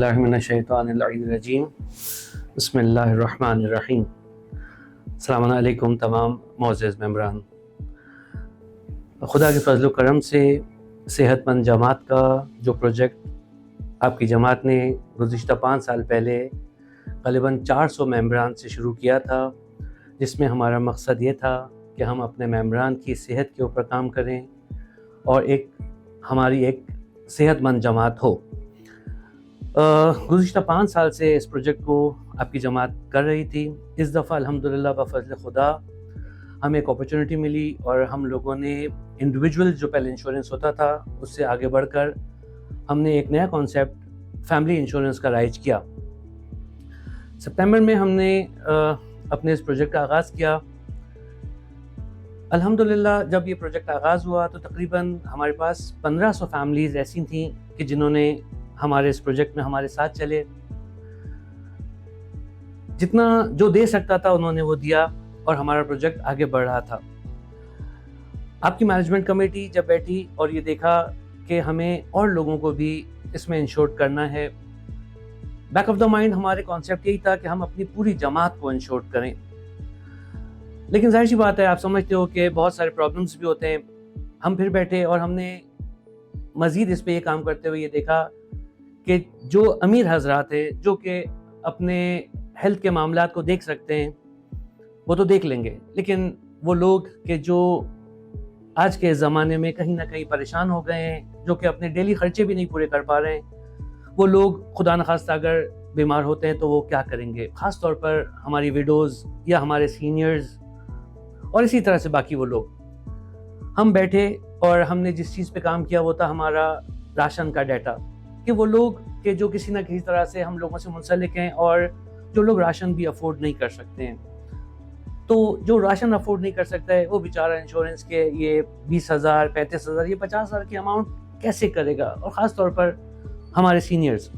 باللہ من الشیطان الرجیم بسم اللہ الرحمن الرحیم۔ السلام علیکم تمام معزز ممبران۔ خدا کے فضل و کرم سے صحت مند جماعت کا جو پروجیکٹ آپ کی جماعت نے گزشتہ 5 سال پہلے غالباً 400 ممبران سے شروع کیا تھا، جس میں ہمارا مقصد یہ تھا کہ ہم اپنے ممبران کی صحت کے اوپر کام کریں اور ہماری ایک صحت مند جماعت ہو۔ گزشتہ 5 سال سے اس پروجیکٹ کو آپ کی جماعت کر رہی تھی۔ اس دفعہ الحمدللہ بفضل خدا ہمیں ایک اپرچونٹی ملی اور ہم لوگوں نے انڈیویجول جو پہلے انشورنس ہوتا تھا اس سے آگے بڑھ کر ہم نے ایک نیا کانسیپٹ فیملی انشورنس کا رائج کیا۔ سپتمبر میں ہم نے اپنے اس پروجیکٹ کا آغاز کیا۔ الحمدللہ جب یہ پروجیکٹ آغاز ہوا تو تقریباً ہمارے پاس 1500 فیملیز ایسی تھیں کہ جنہوں نے ہمارے اس پروجیکٹ میں ہمارے ساتھ چلے۔ جتنا جو دے سکتا تھا انہوں نے وہ دیا اور ہمارا پروجیکٹ آگے بڑھ رہا تھا۔ آپ کی مینجمنٹ کمیٹی جب بیٹھی اور یہ دیکھا کہ ہمیں اور لوگوں کو بھی اس میں انشور کرنا ہے، بیک آف دا مائنڈ ہمارے کانسیپٹ یہی تھا کہ ہم اپنی پوری جماعت کو انشور کریں۔ لیکن ظاہر سی بات ہے، آپ سمجھتے ہو کہ بہت سارے پرابلمس بھی ہوتے ہیں۔ ہم پھر بیٹھے اور ہم نے مزید اس پہ یہ کام کرتے ہوئے یہ دیکھا کہ جو امیر حضرات ہیں جو کہ اپنے ہیلتھ کے معاملات کو دیکھ سکتے ہیں وہ تو دیکھ لیں گے، لیکن وہ لوگ کہ جو آج کے زمانے میں کہیں نہ کہیں پریشان ہو گئے ہیں، جو کہ اپنے ڈیلی خرچے بھی نہیں پورے کر پا رہے ہیں، وہ لوگ خدا نخواستہ اگر بیمار ہوتے ہیں تو وہ کیا کریں گے؟ خاص طور پر ہماری ویڈوز یا ہمارے سینئرز اور اسی طرح سے باقی وہ لوگ۔ ہم بیٹھے اور ہم نے جس چیز پہ کام کیا وہ تھا ہمارا راشن کا ڈیٹا، کہ وہ لوگ کہ جو کسی نہ کسی طرح سے ہم لوگوں سے منسلک ہیں اور جو لوگ راشن بھی افورڈ نہیں کر سکتے ہیں، تو جو راشن افورڈ نہیں کر سکتا ہے وہ بیچارہ انشورنس کے یہ 20,000 35,000 یہ 50,000 کی اماؤنٹ کیسے کرے گا؟ اور خاص طور پر ہمارے سینئرز۔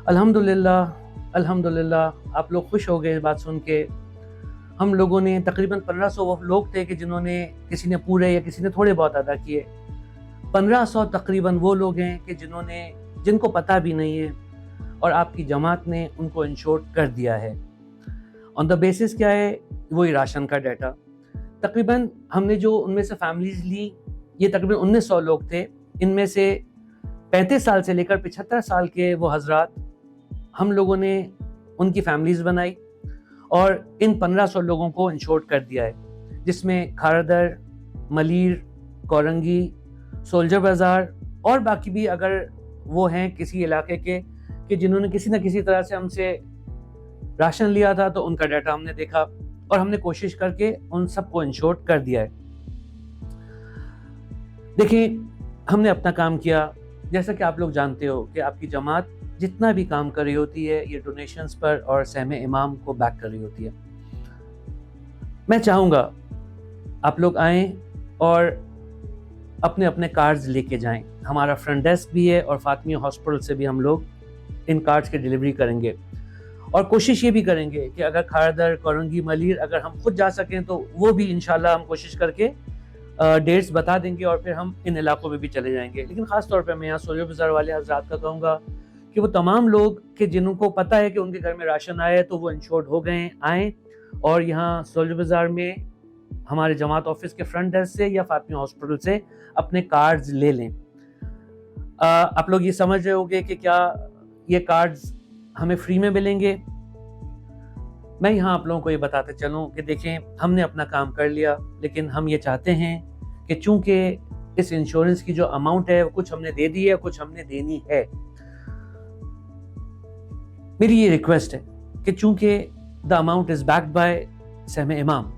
الحمدللہ آپ لوگ خوش ہو گئے بات سن کے۔ ہم لوگوں نے تقریباً 1500 وہ لوگ تھے کہ جنہوں نے کسی نے پورے یا کسی نے تھوڑے بہت ادا کیے۔ 1500 تقریباً وہ لوگ ہیں کہ جن کو پتہ بھی نہیں ہے اور آپ کی جماعت نے ان کو انشور کر دیا ہے۔ آن دا بیسس کیا ہے؟ وہی راشن کا ڈیٹا۔ تقریباً ہم نے جو ان میں سے فیملیز لی، یہ تقریباً 1900 لوگ تھے۔ ان میں سے 35 سال سے لے کر 75 سال کے وہ حضرات ہم لوگوں نے ان کی فیملیز بنائی اور ان 1500 لوگوں کو انشور کر دیا ہے، جس میں کھاردر، ملیر، کورنگی، سولجر بازار اور باقی بھی اگر وہ ہیں کسی علاقے کے کہ جنہوں نے کسی نہ کسی طرح سے ہم سے راشن لیا تھا تو ان کا ڈیٹا ہم نے دیکھا اور ہم نے کوشش کر کے ان سب کو انشور کر دیا ہے۔ دیکھیں، ہم نے اپنا کام کیا۔ جیسا کہ آپ لوگ جانتے ہو کہ آپ کی جماعت جتنا بھی کام کر رہی ہوتی ہے یہ ڈونیشنز پر اور سہم امام کو بیک کر رہی ہوتی ہے۔ میں چاہوں گا آپ لوگ آئیں اور اپنے اپنے کارڈز لے کے جائیں۔ ہمارا فرنٹ ڈیسک بھی ہے اور فاطمیہ ہاسپٹل سے بھی ہم لوگ ان کارڈز کی ڈیلیوری کریں گے، اور کوشش یہ بھی کریں گے کہ اگر کھاردر، کورنگی، ملیر اگر ہم خود جا سکیں تو وہ بھی انشاءاللہ ہم کوشش کر کے ڈیٹس بتا دیں گے اور پھر ہم ان علاقوں میں بھی چلے جائیں گے۔ لیکن خاص طور پہ میں یہاں سولجر بازار والے حضرات کا کہوں گا کہ وہ تمام لوگ کہ جنہوں کو پتہ ہے کہ ان کے گھر میں راشن آیا ہے تو وہ انشورڈ ہو گئے ہیں، آئیں اور یہاں سولجر بازار میں ہمارے جماعت آفس کے فرنٹ ڈیسک سے یا فاطمیہ ہاسپٹل سے اپنے کارڈز لے لیں۔ آپ لوگ یہ سمجھ رہے ہوگے کہ کیا یہ کارڈز ہمیں فری میں ملیں گے؟ میں یہاں آپ لوگوں کو یہ بتاتے چلوں کہ دیکھیں، ہم نے اپنا کام کر لیا، لیکن ہم یہ چاہتے ہیں کہ چونکہ اس انشورنس کی جو اماؤنٹ ہے کچھ ہم نے دے دی ہے، کچھ ہم نے دینی ہے۔ میری یہ ریکویسٹ ہے کہ چونکہ the amount is backed by سہم امام،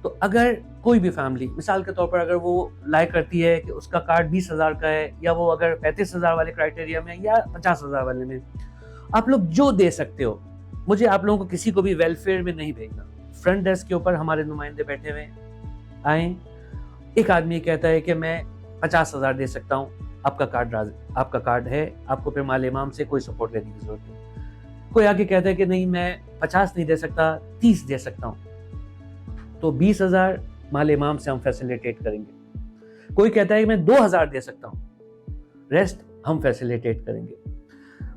تو اگر کوئی بھی فیملی مثال کے طور پر اگر وہ لائے کرتی ہے کہ اس کا کارڈ 20,000 کا ہے، یا وہ اگر 35,000 والے کرائٹیریا میں یا 50,000 والے میں، آپ لوگ جو دے سکتے ہو، مجھے آپ لوگوں کو کسی کو بھی ویلفیئر میں نہیں بھیجنا۔ فرنٹ ڈیسک کے اوپر ہمارے نمائندے بیٹھے ہوئے آئیں۔ ایک آدمی کہتا ہے کہ میں 50,000 دے سکتا ہوں، آپ کا کارڈ ہے، آپ کو پھر مال امام سے کوئی سپورٹ لینے کی ضرورت نہیں۔ کوئی آگے کہتا ہے کہ نہیں میں 50 نہیں دے سکتا، 30 دے سکتا ہوں، تو 20,000 مال امام سے ہم فیسیلیٹیٹ کریں گے۔ کوئی کہتا ہے کہ میں 2,000 دے سکتا ہوں، ریسٹ ہم فیسیلیٹیٹ کریں گے۔